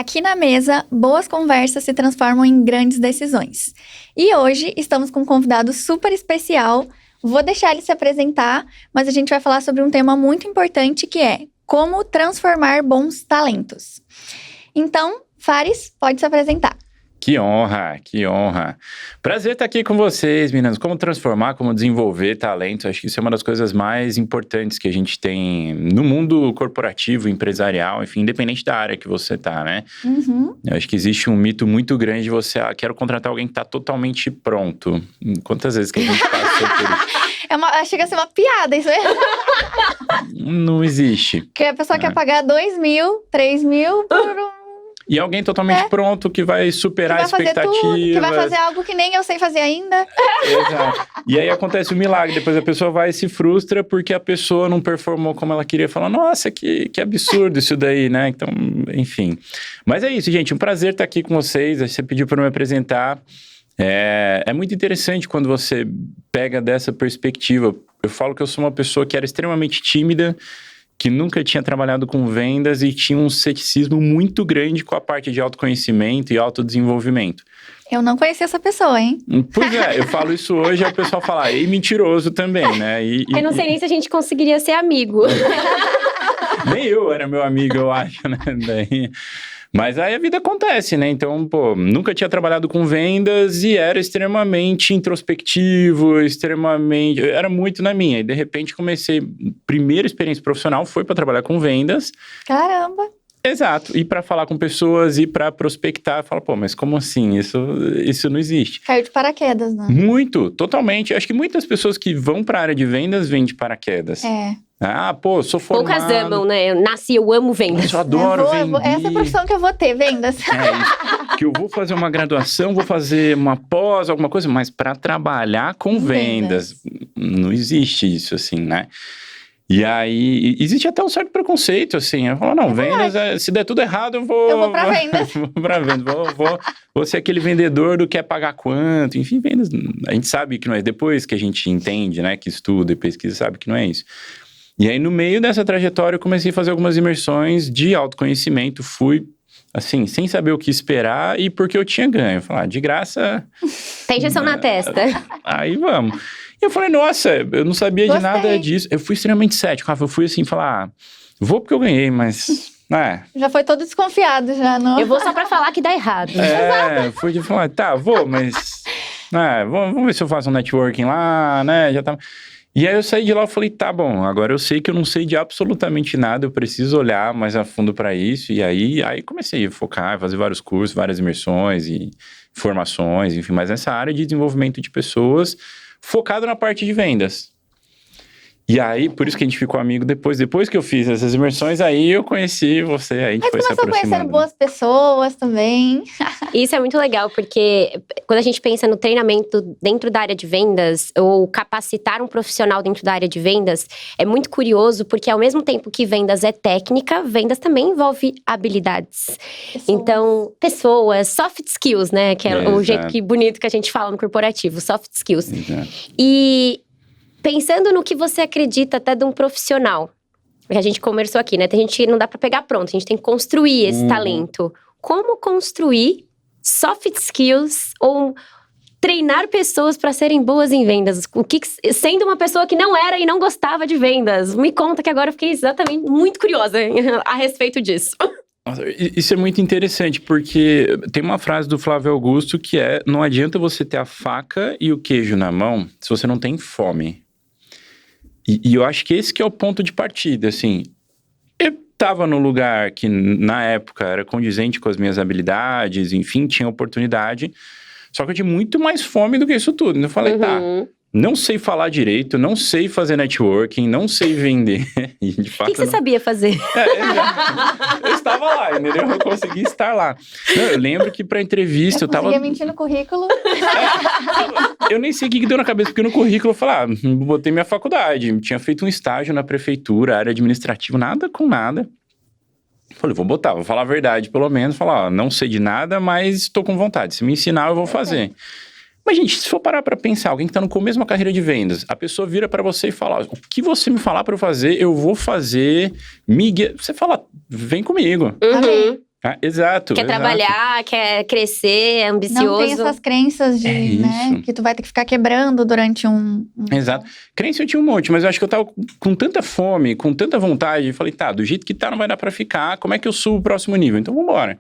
Aqui na mesa, boas conversas se transformam em grandes decisões. E hoje estamos com um convidado super especial. Vou deixar ele se apresentar, mas a gente vai falar sobre um tema muito importante que é como transformar bons talentos. Então, Fares, pode se apresentar. Que honra, que honra. Prazer estar aqui com vocês, meninas. Como transformar, como desenvolver talentos. Acho que isso é uma das coisas mais importantes que a gente tem no mundo corporativo, empresarial, enfim, independente da área que você tá, né? Uhum. Eu acho que existe um mito muito grande de você, quero contratar alguém que tá totalmente pronto. Quantas vezes que a gente passou por isso? Chega a ser uma piada isso aí. Não existe. Porque a pessoa quer pagar 2 mil, 3 mil por um... E alguém totalmente pronto que vai superar que vai expectativas. Fazer tudo, que vai fazer algo que nem eu sei fazer ainda. Exato. E aí acontece o milagre. Depois a pessoa vai e se frustra porque a pessoa não performou como ela queria. Fala, nossa, que absurdo isso daí, né? Então, enfim. Mas é isso, gente. Um prazer estar aqui com vocês. Você pediu para me apresentar. É muito interessante quando você pega dessa perspectiva. Eu falo que eu sou uma pessoa que era extremamente tímida, que nunca tinha trabalhado com vendas e tinha um ceticismo muito grande com a parte de autoconhecimento e autodesenvolvimento. Eu não conhecia essa pessoa, hein? Pois é, eu falo isso hoje e o pessoal fala, e mentiroso também, né? Eu não sei nem se a gente conseguiria ser amigo. Nem eu era meu amigo, eu acho, né? Mas aí a vida acontece, né? Então, nunca tinha trabalhado com vendas e era extremamente introspectivo, era muito na minha. E de repente comecei, primeira experiência profissional foi para trabalhar com vendas. Caramba! Exato, e para falar com pessoas e para prospectar, fala, mas como assim? Isso não existe. Caiu de paraquedas, né? Muito, totalmente. Acho que muitas pessoas que vão para a área de vendas vêm de paraquedas. É. Sou formado. Poucas amam, né? Eu amo vendas. Eu adoro vender. Essa é a profissão que eu vou ter, vendas. Isso. Que eu vou fazer uma graduação, vou fazer uma pós, alguma coisa, mas para trabalhar com vendas. Não existe isso, assim, né? E aí, existe até um certo preconceito, assim. Eu falo, não, vendas, se der tudo errado, eu vou pra vendas. Vou pra vendas, vou ser aquele vendedor do quer pagar quanto. Enfim, vendas, a gente sabe que não é. Depois que a gente entende, né, que estuda e pesquisa, sabe que não é isso. E aí, no meio dessa trajetória, eu comecei a fazer algumas imersões de autoconhecimento. Fui, assim, sem saber o que esperar e porque eu tinha ganho. Falar, de graça... Tem injeção na testa. Aí vamos. E eu falei, nossa, eu não sabia de nada disso. Eu fui extremamente cético. Eu fui assim, falar, vou porque eu ganhei, mas... Já foi todo desconfiado, já, não? Eu vou só pra falar que dá errado. Fui de falar, vou, mas... vamos ver se eu faço um networking lá, né? Já tá... E aí eu saí de lá e falei, tá bom, agora eu sei que eu não sei de absolutamente nada, eu preciso olhar mais a fundo para isso. E aí comecei a focar, fazer vários cursos, várias imersões e formações, enfim, mas nessa área de desenvolvimento de pessoas, focado na parte de vendas. E aí, por isso que a gente ficou amigo depois que eu fiz essas imersões, aí eu conheci você, aí a gente foi se aproximando. Mas começou conhecendo boas pessoas também. Isso é muito legal, porque quando a gente pensa no treinamento dentro da área de vendas, ou capacitar um profissional dentro da área de vendas, é muito curioso, porque ao mesmo tempo que vendas é técnica, vendas também envolve habilidades. Então, pessoas, soft skills, né? Que é o jeito bonito que a gente fala no corporativo, soft skills. Exato. E... pensando no que você acredita até de um profissional, que a gente conversou aqui, né? Tem gente que não dá pra pegar pronto, a gente tem que construir esse talento. Como construir soft skills ou treinar pessoas para serem boas em vendas? Sendo uma pessoa que não era e não gostava de vendas. Me conta que agora eu fiquei exatamente muito curiosa a respeito disso. Isso é muito interessante, porque tem uma frase do Flávio Augusto que é: não adianta você ter a faca e o queijo na mão se você não tem fome. E eu acho que esse que é o ponto de partida, assim. Eu estava num lugar que, na época, era condizente com as minhas habilidades, enfim, tinha oportunidade. Só que eu tinha muito mais fome do que isso tudo. Então eu falei, não sei falar direito, não sei fazer networking, não sei vender. E, de fato, o que você sabia fazer? Eu estava lá, entendeu? Eu consegui estar lá. Eu lembro que pra entrevista eu tava... conseguia mentir no currículo. Eu nem sei o que deu na cabeça, porque no currículo eu falei, botei minha faculdade. Tinha feito um estágio na prefeitura, área administrativa, nada com nada. Falei, vou falar a verdade pelo menos. Falar, não sei de nada, mas estou com vontade. Se me ensinar, eu vou fazer. Mas, gente, se for parar pra pensar, alguém que tá no começo de uma carreira de vendas, a pessoa vira pra você e fala, o que você me falar pra eu fazer, eu vou fazer, você fala, vem comigo. Exato. Quer trabalhar, quer crescer, é ambicioso. Não tem essas crenças de, né, que tu vai ter que ficar quebrando durante um... Exato. Crença eu tinha um monte, mas eu acho que eu tava com tanta fome, com tanta vontade, falei, tá, do jeito que tá não vai dar pra ficar, como é que eu subo o próximo nível? Então vambora.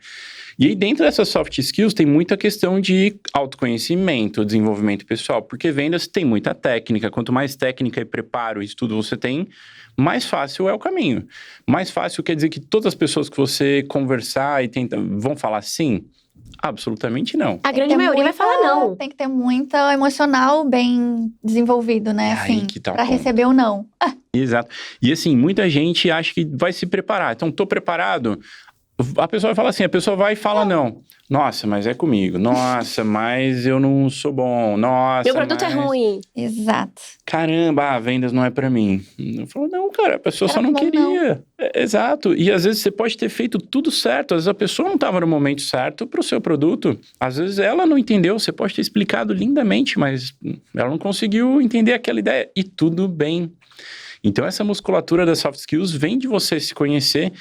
E aí dentro dessas soft skills tem muita questão de autoconhecimento, desenvolvimento pessoal, porque vendas tem muita técnica, quanto mais técnica e preparo e estudo você tem, mais fácil é o caminho. Mais fácil quer dizer que todas as pessoas que você conversar e tenta vão falar sim? Absolutamente não. A grande maioria vai falar não. Tem que ter muito emocional bem desenvolvido, né? Assim, pra receber o não. Exato. E assim, muita gente acha que vai se preparar. Então, tô preparado. A pessoa vai falar assim, a pessoa vai e fala não. Nossa, mas é comigo. Nossa, mas eu não sou bom. Nossa, meu produto é ruim. Exato. Caramba, vendas não é pra mim. Eu falo, não, cara, a pessoa só não queria. Exato. E às vezes você pode ter feito tudo certo. Às vezes a pessoa não estava no momento certo pro seu produto. Às vezes ela não entendeu. Você pode ter explicado lindamente, mas ela não conseguiu entender aquela ideia. E tudo bem. Então essa musculatura das soft skills vem de você se conhecer.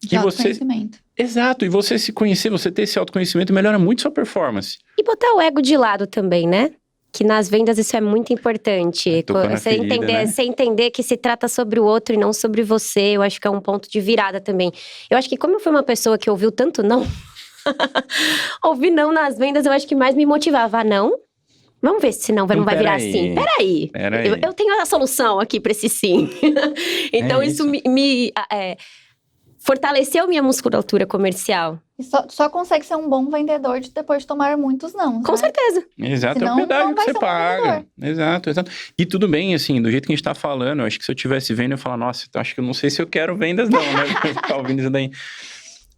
De autoconhecimento. Exato, e você se conhecer, você ter esse autoconhecimento melhora muito sua performance. E botar o ego de lado também, né? Que nas vendas isso é muito importante. Você entender que se trata sobre o outro e não sobre você, eu acho que é um ponto de virada também. Eu acho que como eu fui uma pessoa que ouviu tanto não, ouvir não nas vendas, eu acho que mais me motivava. Não? Vamos ver se não vai virar assim. Peraí. Eu tenho a solução aqui pra esse sim. Então isso me fortaleceu minha musculatura comercial. E só consegue ser um bom vendedor depois de tomar muitos não. Com certeza. Exato, senão, é o pedágio que você paga. Exato. E tudo bem, assim, do jeito que a gente tá falando, eu acho que se eu estivesse vendo, eu ia falar, nossa, acho que eu não sei se eu quero vendas não, né? Ficar ouvindo isso daí.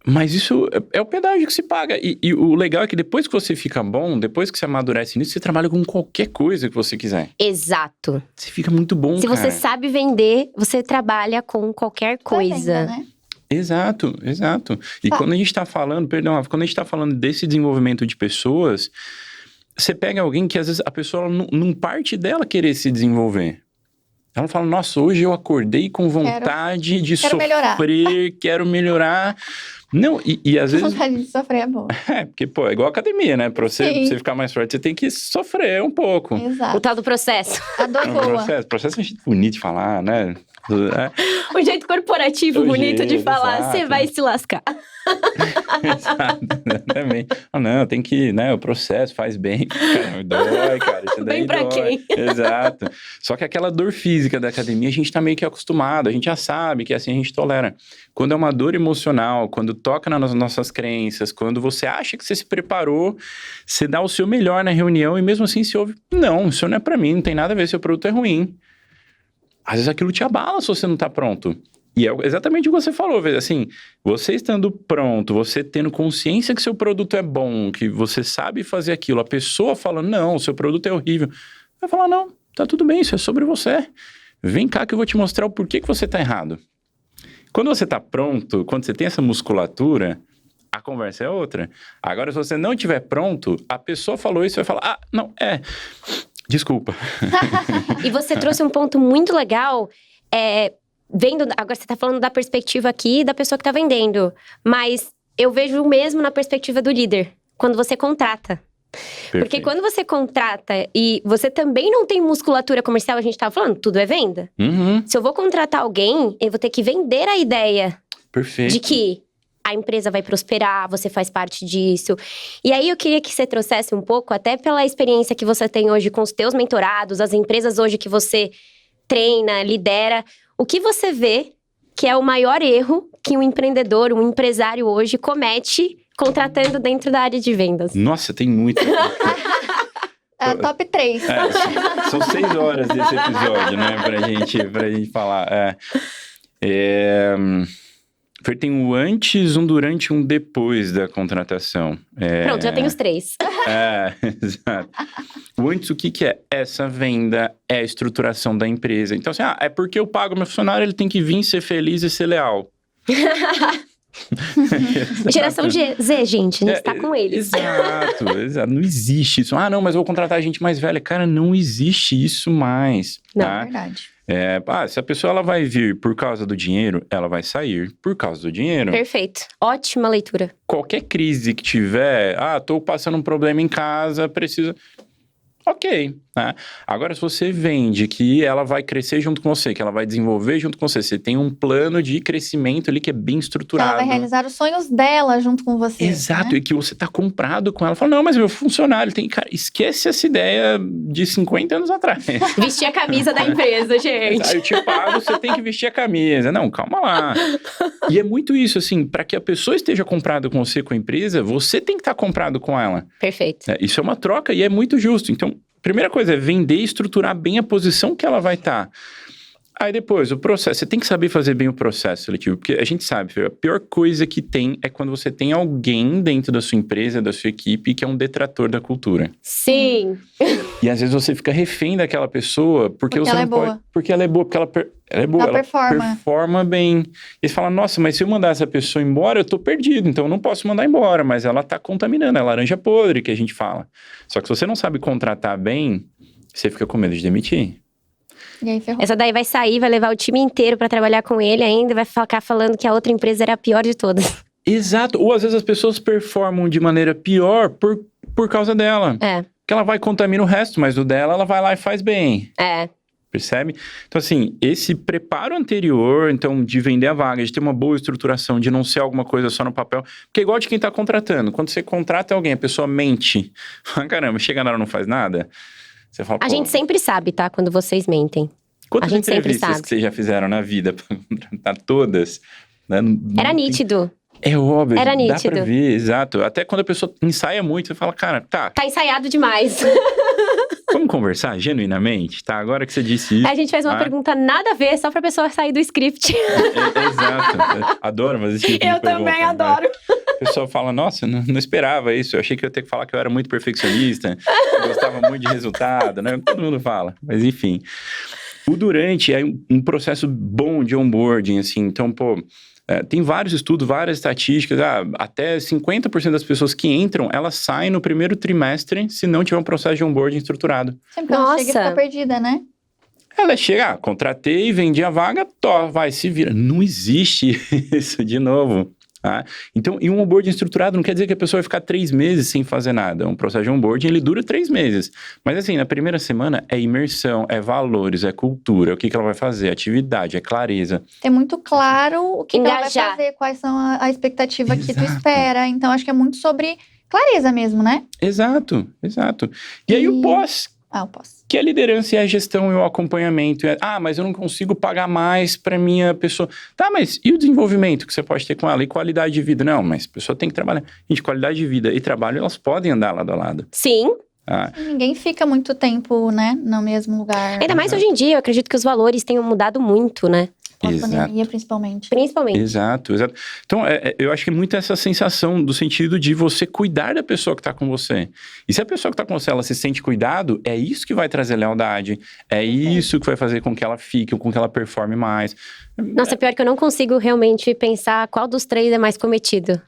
Mas isso é o pedágio que se paga. E o legal é que depois que você fica bom, depois que você amadurece nisso, você trabalha com qualquer coisa que você quiser. Exato. Você fica muito bom, Se você sabe vender, você trabalha com qualquer coisa. Venda, né? Exato. E quando a gente tá falando, quando a gente tá falando desse desenvolvimento de pessoas, você pega alguém que às vezes a pessoa não parte dela querer se desenvolver. Ela fala, nossa, hoje eu acordei com vontade de sofrer, quero melhorar. Não, e às vezes... Vontade de sofrer é boa. Porque, é igual academia, né? Pra você ficar mais forte, você tem que sofrer um pouco. Exato. O tal do processo. A dor boa. Processo é um jeito bonito de falar, né? O jeito corporativo bonito de falar, você vai se lascar. Exatamente. Não, tem que, né? O processo faz bem. Cara, dói, cara. Isso daí bem pra dói. quem? Exato. Só que aquela dor física da academia, a gente tá meio que acostumado. A gente já sabe que assim a gente tolera. Quando é uma dor emocional, quando toca nas nossas crenças, quando você acha que você se preparou, você dá o seu melhor na reunião e mesmo assim se ouve, não, isso não é pra mim, não tem nada a ver, seu produto é ruim. Às vezes aquilo te abala se você não tá pronto. E é exatamente o que você falou, assim, você estando pronto, você tendo consciência que seu produto é bom, que você sabe fazer aquilo, a pessoa fala, não, seu produto é horrível, vai falar, não, tá tudo bem, isso é sobre você. Vem cá que eu vou te mostrar o porquê que você tá errado. Quando você tá pronto, quando você tem essa musculatura, a conversa é outra. Agora, se você não estiver pronto, a pessoa falou isso, você vai falar, desculpa. E você trouxe um ponto muito legal, vendo, agora você tá falando da perspectiva aqui da pessoa que tá vendendo, mas eu vejo o mesmo na perspectiva do líder, quando você contrata. Perfeito. Porque quando você contrata e você também não tem musculatura comercial, a gente tava falando, tudo é venda. Uhum. Se eu vou contratar alguém, eu vou ter que vender a ideia. Perfeito. De que a empresa vai prosperar, você faz parte disso. E aí eu queria que você trouxesse um pouco, até pela experiência que você tem hoje com os teus mentorados, as empresas hoje que você treina, lidera, o que você vê que é o maior erro que um empreendedor, um empresário hoje comete contratando dentro da área de vendas? Nossa, tem muito. Top 3. São 6 horas desse episódio, né? Pra gente falar. Tem um antes, um durante e um depois da contratação. Pronto, já tem os 3. Exato. O antes, o que é? Essa venda é a estruturação da empresa. Então, assim, é porque eu pago meu funcionário, ele tem que vir ser feliz e ser leal. Geração Z, gente, a gente tá com eles. Exato. Não existe isso. Não, mas eu vou contratar gente mais velha. Cara, não existe isso mais. Não, é verdade. Se a pessoa ela vai vir por causa do dinheiro, ela vai sair por causa do dinheiro. Perfeito. Ótima leitura. Qualquer crise que tiver, tô passando um problema em casa, preciso... Ok, né? Agora, se você vende que ela vai crescer junto com você, que ela vai desenvolver junto com você, você tem um plano de crescimento ali que é bem estruturado. Ela vai realizar os sonhos dela junto com você. Exato, né? E que você tá comprado com ela. Fala, não, mas meu funcionário tem... Cara, esquece essa ideia de 50 anos atrás. Vestir a camisa da empresa, gente. Eu te pago, você tem que vestir a camisa. Não, calma lá. E é muito isso, assim, para que a pessoa esteja comprada com você, com a empresa, você tem que estar comprado com ela. Perfeito. Isso é uma troca e é muito justo. Então, primeira coisa é vender e estruturar bem a posição que ela vai estar. Aí depois, o processo. Você tem que saber fazer bem o processo seletivo, porque a gente sabe, a pior coisa que tem é quando você tem alguém dentro da sua empresa, da sua equipe, que é um detrator da cultura. Sim. E às vezes você fica refém daquela pessoa porque você ela não é boa. pode. Porque ela é boa, porque ela é boa, Ela performa bem. E você fala, nossa, mas se eu mandar essa pessoa embora, eu tô perdido, então eu não posso mandar embora, mas ela tá contaminando, é laranja podre que a gente fala. Só que se você não sabe contratar bem, você fica com medo de demitir. E aí ferrou. Essa daí vai sair, vai levar o time inteiro pra trabalhar com ele ainda, vai ficar falando que a outra empresa era a pior de todas. Exato. Ou às vezes as pessoas performam de maneira pior por causa dela. Que ela vai contaminar o resto, mas o dela ela vai lá e faz bem. Percebe? Então, assim, esse preparo anterior, então, de vender a vaga, de ter uma boa estruturação, de não ser alguma coisa só no papel. Porque é igual de quem tá contratando. Quando você contrata alguém, a pessoa mente. Caramba, chega na hora e não faz nada. Você fala, A gente sempre sabe, tá? Quando vocês mentem. Quantas a gente sempre entrevistas sabe. que vocês já fizeram na vida pra contratar todas? Né? Era nítido. É óbvio, Era dá nítido. pra ver, exato. Até quando a pessoa ensaia muito, você fala, cara, tá, Tá ensaiado demais. vamos conversar genuinamente, tá? Agora que você disse isso. A gente faz uma pergunta nada a ver, só pra pessoa sair do script. Exato. Adoro fazer esse tipo de Eu pergunta, também né? adoro. A pessoa fala, nossa, não esperava isso. Eu achei que eu ia ter que falar que eu era muito perfeccionista, eu gostava muito de resultado, né? Todo mundo fala, mas enfim. O durante é um processo bom de onboarding, assim. Então, tem vários estudos, várias estatísticas. Até 50% das pessoas que entram, elas saem no primeiro trimestre se não tiver um processo de onboarding estruturado. Sempre ela chega e fica perdida, né? Ela chega, contratei, vendi a vaga, vai, se vira. Não existe isso de novo. Tá? Então, e um onboarding estruturado não quer dizer que a pessoa vai ficar 3 meses sem fazer nada. Um processo de onboarding, ele dura 3 meses. Mas assim, na primeira semana é imersão, é valores, é cultura, o que ela vai fazer, atividade, é clareza. É muito claro o que ela vai Engajar. fazer, quais são a expectativa que tu Exato. espera. Então, acho que é muito sobre clareza mesmo, né? Exato. E aí o pós, eu posso. que é a liderança e a gestão e o acompanhamento. Mas eu não consigo pagar mais para minha pessoa. Tá, mas e o desenvolvimento que você pode ter com ela? E qualidade de vida? Não, mas a pessoa tem que trabalhar. Gente, qualidade de vida e trabalho, elas podem andar lado a lado. Sim. Ninguém fica muito tempo, né, no mesmo lugar. Ainda mais hoje em dia, eu acredito que os valores tenham mudado muito, né? Pós-pandemia, principalmente. Principalmente. Exato. Então, eu acho que é muito essa sensação do sentido de você cuidar da pessoa que está com você. E se a pessoa que está com você, ela se sente cuidado, é isso que vai trazer lealdade. É isso que vai fazer com que ela fique, com que ela performe mais. Nossa, pior que eu não consigo realmente pensar qual dos 3 é mais cometido.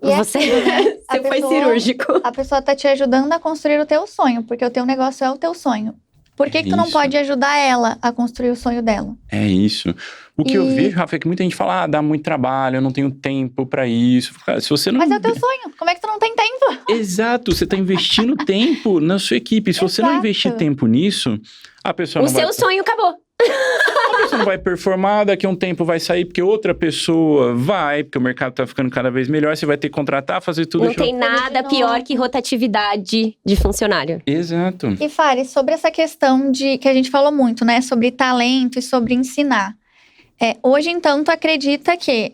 E é Você, aquilo, né? você foi cirúrgico. A pessoa tá te ajudando a construir o teu sonho, porque o teu negócio é o teu sonho. Por que tu não isso. pode ajudar ela a construir o sonho dela? É isso. O que eu vejo, Rafa, é que muita gente fala, dá muito trabalho, eu não tenho tempo pra isso. Cara, se você não... Mas é o teu sonho, como é que tu não tem tempo? Exato, você tá investindo tempo na sua equipe. Se você não Exato. investir tempo nisso, a pessoa O não vai... seu sonho acabou. A pessoa não vai performar, daqui a um tempo vai sair, porque outra pessoa vai, porque o mercado tá ficando cada vez melhor, você vai ter que contratar, fazer tudo. Não tem nada pior que rotatividade de funcionário. Exato. E Fari, sobre essa questão de que a gente falou muito, né? Sobre talento e sobre ensinar. Hoje, então, tu acredita que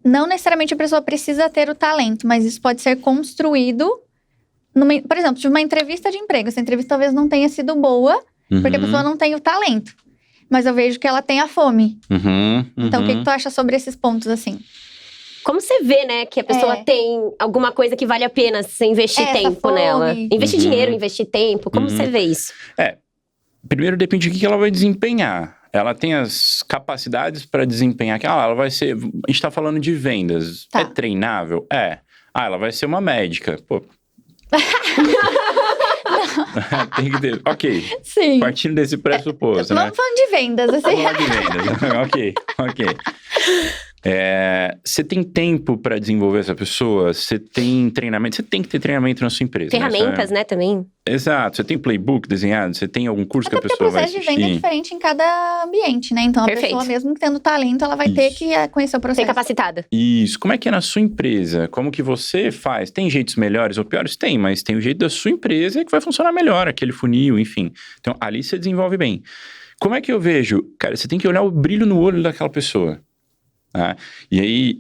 não necessariamente a pessoa precisa ter o talento, mas isso pode ser construído, por exemplo, de uma entrevista de emprego. Essa entrevista talvez não tenha sido boa, porque a pessoa não tem o talento. Mas eu vejo que ela tem a fome. Então, o que tu acha sobre esses pontos, assim? Como você vê, né, que a pessoa tem alguma coisa que vale a pena você investir Essa tempo fome. nela? Investir dinheiro, investir tempo, como você vê isso? Primeiro depende do que ela vai desempenhar. Ela tem as capacidades para desempenhar. Ela vai ser... A gente tá falando de vendas. Tá. É treinável? É. Ela vai ser uma médica. Pô. Tem que ter. Ok, Sim. partindo desse pressuposto, né? Vamos falando de vendas, assim. Vamos falar de vendas. Ok. Você tem tempo para desenvolver essa pessoa? Você tem treinamento? Você tem que ter treinamento na sua empresa. Ferramentas, né, também. Exato. Você tem playbook desenhado? Você tem algum curso que a pessoa vai assistir? O processo de venda é diferente em cada ambiente, né? Então, a pessoa, mesmo tendo talento, ela vai ter que conhecer o processo. Ser capacitada. Isso. Como é que é na sua empresa? Como que você faz? Tem jeitos melhores ou piores? Tem, mas tem o jeito da sua empresa que vai funcionar melhor, aquele funil, enfim. Então, ali você desenvolve bem. Como é que eu vejo? Cara, você tem que olhar o brilho no olho daquela pessoa. Tá? E aí,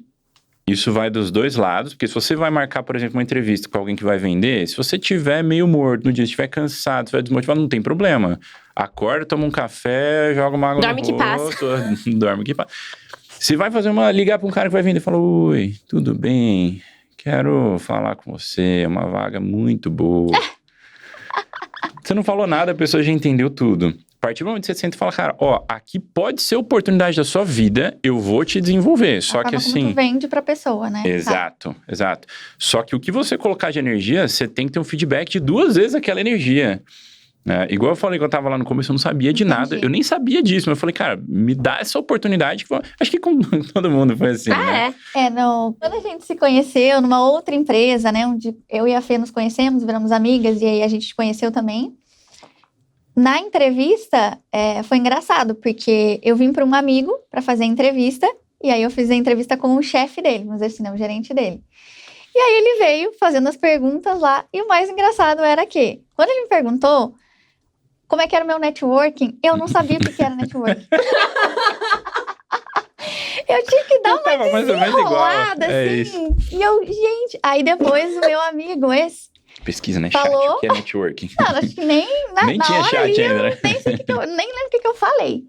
isso vai dos dois lados, porque se você vai marcar, por exemplo, uma entrevista com alguém que vai vender, se você tiver meio morto no dia, estiver cansado, estiver desmotivado, não tem problema. Acorda, toma um café, joga uma água Dorme no que rosto, dorme que passa. Você vai ligar para um cara que vai vender e fala, oi, tudo bem? Quero falar com você, é uma vaga muito boa. Você não falou nada, a pessoa já entendeu tudo. A partir do momento que você senta e fala, cara, aqui pode ser a oportunidade da sua vida, eu vou te desenvolver. Só que assim... Como tu vende pra pessoa, né? Exato. Só que o que você colocar de energia, você tem que ter um feedback de 2 vezes aquela energia. Igual eu falei que eu tava lá no começo, eu não sabia de nada. Eu nem sabia disso, mas eu falei, cara, me dá essa oportunidade. Acho que com todo mundo foi assim, né? Quando a gente se conheceu numa outra empresa, né? Onde eu e a Fê nos conhecemos, viramos amigas, e aí a gente se conheceu também. Na entrevista, foi engraçado, porque eu vim para um amigo para fazer a entrevista, e aí eu fiz a entrevista com o chefe dele, vamos dizer assim, né, o gerente dele. E aí ele veio fazendo as perguntas lá, e o mais engraçado era que, quando ele me perguntou como é que era o meu networking, eu não sabia o que era networking. Eu tinha que dar uma desenrolada, assim. E eu, gente... Aí depois o meu amigo, pesquisa, né? Falou... Chat, o que é networking? Não, acho que nem tinha chat ainda, né? Nem lembro o que eu falei.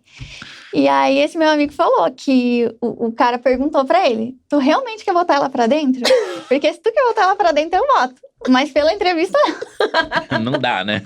E aí, esse meu amigo falou que o cara perguntou pra ele, tu realmente quer botar ela pra dentro? Porque se tu quer botar ela pra dentro, eu boto. Mas pela entrevista... Não dá, né?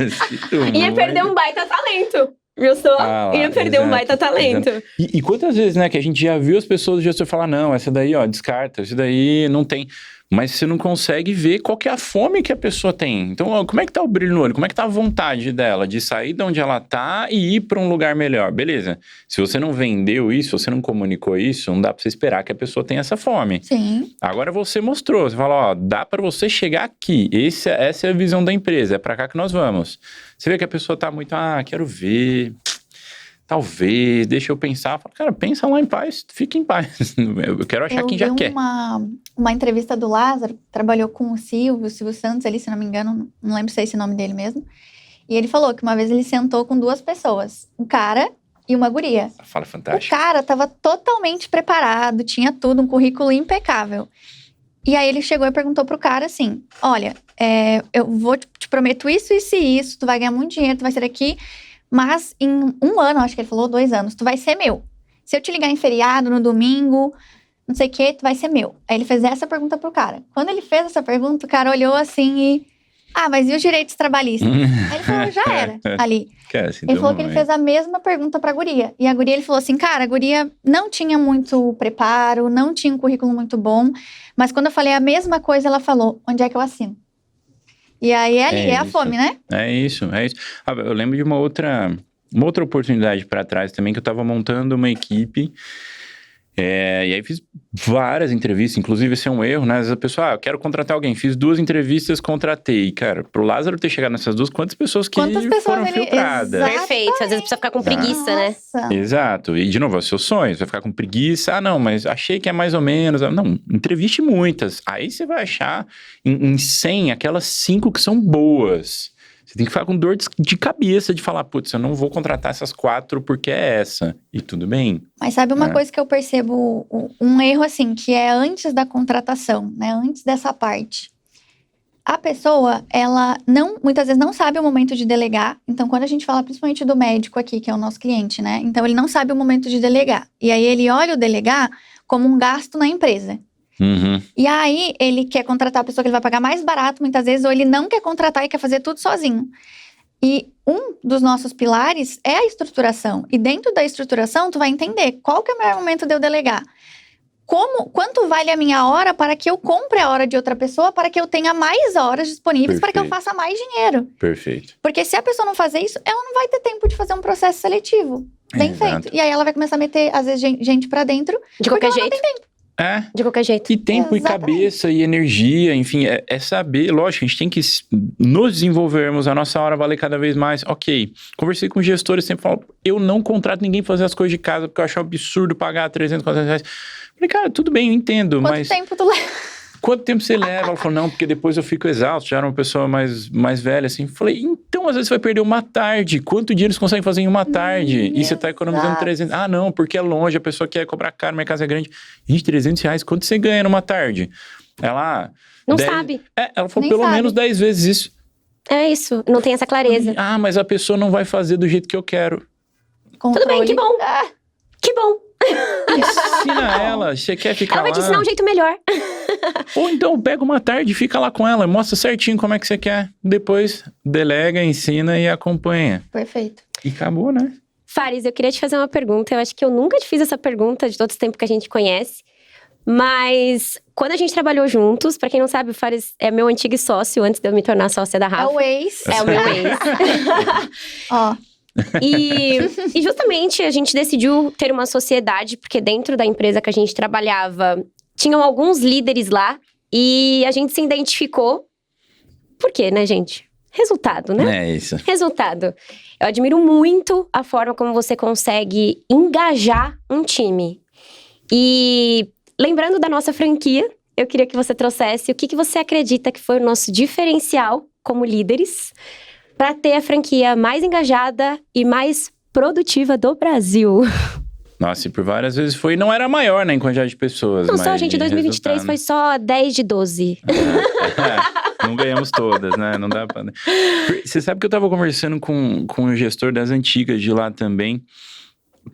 Ia perder um baita talento. Viu só? Ia perder um baita talento. E quantas vezes, né, que a gente já viu as pessoas do gestor falar, não, essa daí, descarta, essa daí não tem... Mas você não consegue ver qual que é a fome que a pessoa tem. Então, como é que tá o brilho no olho? Como é que tá a vontade dela de sair de onde ela tá e ir para um lugar melhor? Beleza. Se você não vendeu isso, se você não comunicou isso, não dá para você esperar que a pessoa tenha essa fome. Sim. Agora você mostrou. Você fala, dá para você chegar aqui. Essa é a visão da empresa. É para cá que nós vamos. Você vê que a pessoa tá muito, quero ver... Talvez, deixa eu pensar. Fala, cara, pensa lá em paz, fica em paz. Eu quero achar quem já quer. Uma entrevista do Lázaro, trabalhou com o Silvio Santos ali, se não me engano, não lembro se é esse nome dele mesmo. E ele falou que uma vez ele sentou com 2 pessoas, um cara e uma guria. Fala fantástico. O cara tava totalmente preparado, tinha tudo, um currículo impecável. E aí ele chegou e perguntou pro cara assim, olha, eu vou te prometo isso, isso e isso, tu vai ganhar muito dinheiro, tu vai ser aqui... Mas em 1 ano, acho que ele falou 2 anos, tu vai ser meu. Se eu te ligar em feriado, no domingo, não sei o que, tu vai ser meu. Aí ele fez essa pergunta pro cara. Quando ele fez essa pergunta, o cara olhou assim e... mas e os direitos trabalhistas? Aí ele falou, já era, ali. Ele falou que ele fez a mesma pergunta pra guria. E a guria, ele falou assim, cara, a guria não tinha muito preparo, não tinha um currículo muito bom. Mas quando eu falei a mesma coisa, ela falou, onde é que eu assino? E aí é a fome, né? É isso. Eu lembro de uma outra oportunidade para trás também, que eu tava montando uma equipe. E aí fiz várias entrevistas, inclusive esse é um erro, né? Às vezes a pessoa, eu quero contratar alguém, fiz 2 entrevistas, contratei. Cara, pro Lázaro ter chegado nessas 2, quantas pessoas foram filtradas? Perfeito, às vezes a pessoa fica com preguiça, né? Exato, e de novo, é o seu sonho, você vai ficar com preguiça, não, mas achei que é mais ou menos, não, entreviste muitas, aí você vai achar em 100 aquelas 5 que são boas. Você tem que ficar com dor de cabeça de falar, putz, eu não vou contratar essas 4 porque é essa. E tudo bem. Mas sabe uma coisa que eu percebo, um erro assim, que é antes da contratação, né? Antes dessa parte. A pessoa, ela muitas vezes não sabe o momento de delegar. Então, quando a gente fala principalmente do médico aqui, que é o nosso cliente, né? Então, ele não sabe o momento de delegar. E aí, ele olha o delegar como um gasto na empresa. Uhum. E aí, ele quer contratar a pessoa que ele vai pagar mais barato, muitas vezes, ou ele não quer contratar e quer fazer tudo sozinho. E um dos nossos pilares é a estruturação. E dentro da estruturação, tu vai entender qual que é o melhor momento de eu delegar. quanto vale a minha hora para que eu compre a hora de outra pessoa, para que eu tenha mais horas disponíveis, para que eu faça mais dinheiro. Perfeito. Porque se a pessoa não fazer isso, ela não vai ter tempo de fazer um processo seletivo bem feito. E aí ela vai começar a meter, às vezes, gente pra dentro. De qualquer jeito. De qualquer jeito. E tempo, e cabeça, e energia, enfim, é saber, lógico, a gente tem que nos desenvolvermos, a nossa hora valer cada vez mais. Ok, conversei com gestores, sempre falam, eu não contrato ninguém pra fazer as coisas de casa, porque eu acho absurdo pagar 300, 400 reais. Falei, cara, tudo bem, eu entendo, mas... Quanto tempo tu leva? Quanto tempo você leva? Ela falou, não, porque depois eu fico exausto, já era uma pessoa mais velha, assim. Falei, então às vezes você vai perder uma tarde. Quanto dinheiro você consegue fazer em uma tarde? E você tá economizando 300. Ah, não, porque é longe, a pessoa quer cobrar caro, minha casa é grande. Gente, 300 reais, quanto você ganha numa tarde? Ela... Não sabe. Ela falou, Nem pelo sabe. menos 10 vezes isso. É isso, não tem essa clareza. Ah, mas a pessoa não vai fazer do jeito que eu quero. Tudo bem, que bom. Que bom. Ensina ela, você quer ficar Ela vai lá? te ensinar um jeito melhor. Ou então pega uma tarde e fica lá com ela, mostra certinho como é que você quer. Depois delega, ensina e acompanha. Perfeito. E acabou, né? Fares, eu queria te fazer uma pergunta. Eu acho que eu nunca te fiz essa pergunta de todo esse tempo que a gente conhece. Mas quando a gente trabalhou juntos, pra quem não sabe, o Fares é meu antigo sócio antes de eu me tornar sócia da É Rafa. o ex. É o meu ex. Ó, E justamente a gente decidiu ter uma sociedade, porque dentro da empresa que a gente trabalhava, tinham alguns líderes lá. E a gente se identificou. Por quê, né, gente? Resultado, né? É isso. Resultado. Eu admiro muito a forma como você consegue engajar um time. E lembrando da nossa franquia, eu queria que você trouxesse o que você acredita que foi o nosso diferencial como líderes para ter a franquia mais engajada e mais produtiva do Brasil. Nossa, e por várias vezes foi... Não era maior, né, em quantidade de pessoas. Não mas só, gente, de 2023 foi só 10 de 12. Não ganhamos todas, né? Não dá pra... Você sabe que eu tava conversando com o gestor das antigas de lá também.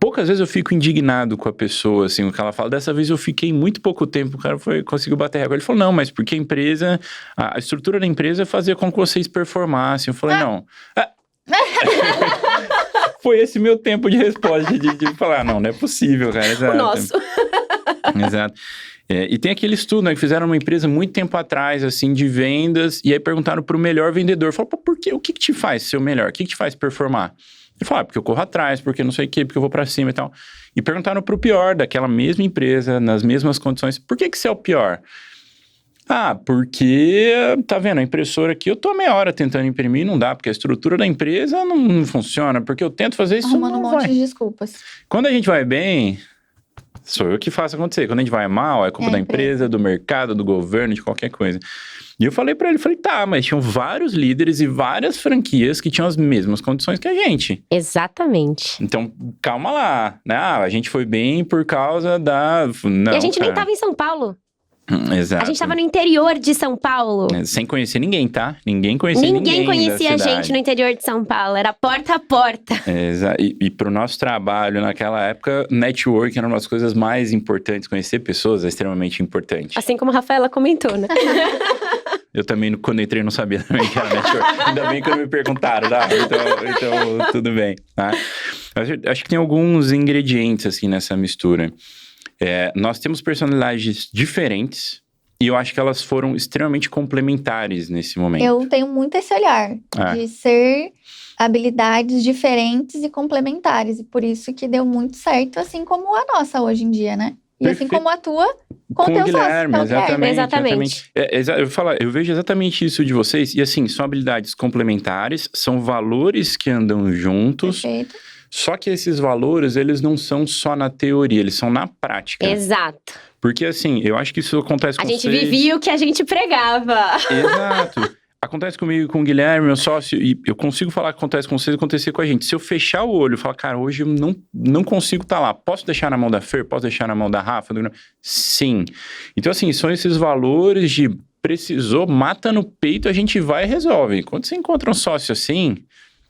Poucas vezes eu fico indignado com a pessoa, assim, o que ela fala. Dessa vez eu fiquei muito pouco tempo, o cara conseguiu bater recorde. Ele falou, não, mas porque a empresa, a estrutura da empresa fazia com que vocês performassem. Eu falei, não. Foi esse meu tempo de resposta, de falar, não é possível, cara. Exato. O nosso. Exato. E tem aquele estudo, né, que fizeram uma empresa muito tempo atrás, assim, de vendas, e aí perguntaram pro melhor vendedor. Falaram, pô, por quê? O que te faz ser o melhor? O que te faz performar? Ele falou, porque eu corro atrás, porque não sei o quê, porque eu vou pra cima e tal. E perguntaram pro pior daquela mesma empresa, nas mesmas condições, por que você é o pior? Ah, porque, tá vendo, a impressora aqui, eu tô meia hora tentando imprimir e não dá, porque a estrutura da empresa não funciona, porque eu tento fazer isso, arrumando não um monte vai. de desculpas. Quando a gente vai bem, sou eu que faço acontecer. Quando a gente vai mal, é culpa da empresa, do mercado, do governo, de qualquer coisa. E eu falei pra ele, tá, mas tinham vários líderes e várias franquias que tinham as mesmas condições que a gente. Exatamente. Então, calma lá, né? Ah, a gente foi bem por causa da... Não, e a gente nem cara. tava em São Paulo. Exato. A gente tava no interior de São Paulo. Sem conhecer ninguém, tá? Ninguém conhecia ninguém. Ninguém conhecia da a cidade. gente no interior de São Paulo. Era porta a porta. E pro nosso trabalho, naquela época, networking era uma das coisas mais importantes. Conhecer pessoas é extremamente importante. Assim como a Rafaela comentou, né? Eu também, quando entrei, não sabia também que era network. Ainda bem que não me perguntaram, tá? Então tudo bem, tá? Mas eu acho que tem alguns ingredientes, assim, nessa mistura. Nós temos personalidades diferentes e eu acho que elas foram extremamente complementares nesse momento. Eu tenho muito esse olhar de ser habilidades diferentes e complementares. E por isso que deu muito certo, assim como a nossa hoje em dia, né? E Perfeito. assim como a tua com o teu Guilherme, sócio. Exatamente. Eu vejo exatamente isso de vocês. E assim, são habilidades complementares, são valores que andam juntos. Perfeito. Só que esses valores, eles não são só na teoria, eles são na prática. Exato. Porque assim, eu acho que isso acontece com vocês... A gente vivia o que a gente pregava. Exato. Acontece comigo e com o Guilherme, meu sócio, e eu consigo falar que acontece com vocês, acontecer com a gente. Se eu fechar o olho e falar, cara, hoje eu não consigo estar lá. Posso deixar na mão da Fer? Posso deixar na mão da Rafa? Sim. Então assim, são esses valores de precisou, mata no peito, a gente vai e resolve. Quando você encontra um sócio assim...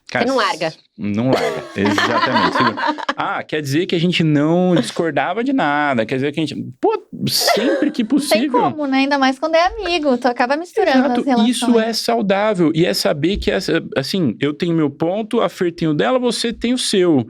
Cara, você não larga. Não larga, exatamente. Quer dizer que a gente não discordava de nada, quer dizer que a gente... Pô, sempre que possível. Tem como, né? Ainda mais quando é amigo, tu acaba misturando as relações. Isso é saudável, e é saber que, assim, eu tenho meu ponto, a Fer tem o dela, você tem o seu.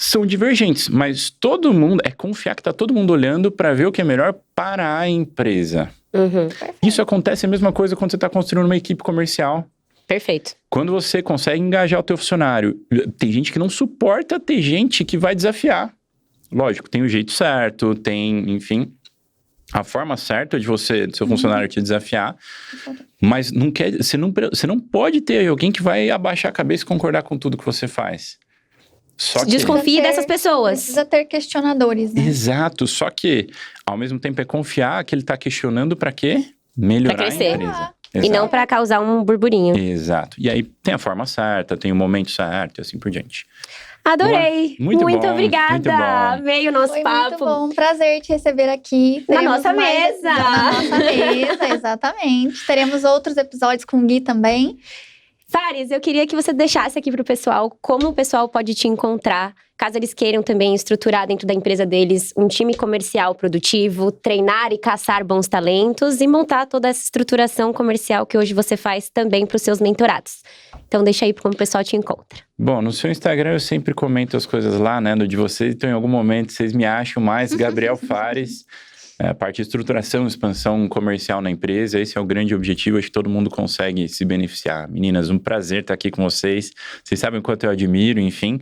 são divergentes, mas todo mundo, é confiar que tá todo mundo olhando para ver o que é melhor para a empresa. Uhum. Isso acontece a mesma coisa quando você está construindo uma equipe comercial. Perfeito. Quando você consegue engajar o teu funcionário, tem gente que não suporta ter gente que vai desafiar. Lógico, tem o jeito certo, tem, enfim, a forma certa de seu funcionário te desafiar, mas você não pode ter alguém que vai abaixar a cabeça e concordar com tudo que você faz. Só que... Desconfie dessas pessoas. Precisa ter questionadores, né? Exato, só que, ao mesmo tempo, é confiar que ele está questionando para quê? Melhorar Pra crescer. a empresa. E Exato. não pra causar um burburinho. Exato. E aí tem a forma certa, tem o momento certo e assim por diante. Adorei. Boa. Muito bom, obrigada. muito bom. Amei o nosso Foi papo. muito bom, um prazer te receber aqui. Na Teremos nossa mais- mesa. Na nossa mesa, exatamente. Teremos outros episódios com o Gui também. Fares, eu queria que você deixasse aqui pro pessoal como o pessoal pode te encontrar, caso eles queiram também estruturar dentro da empresa deles um time comercial produtivo, treinar e caçar bons talentos e montar toda essa estruturação comercial que hoje você faz também para os seus mentorados. Então deixa aí como o pessoal te encontra. Bom, no seu Instagram eu sempre comento as coisas lá, né, no de vocês, então em algum momento vocês me acham mais Gabriel Fares. A parte de estruturação, expansão comercial na empresa, esse é o grande objetivo, acho que todo mundo consegue se beneficiar. Meninas, um prazer estar aqui com vocês, vocês sabem o quanto eu admiro, enfim,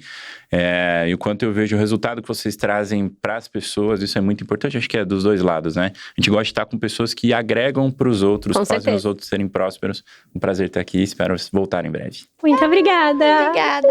e o quanto eu vejo o resultado que vocês trazem para as pessoas, isso é muito importante, acho que é dos dois lados, né? A gente gosta de estar com pessoas que agregam para os outros, Com fazem certeza. os outros serem prósperos. Um prazer estar aqui, espero voltar em breve. Muito obrigada. Obrigada.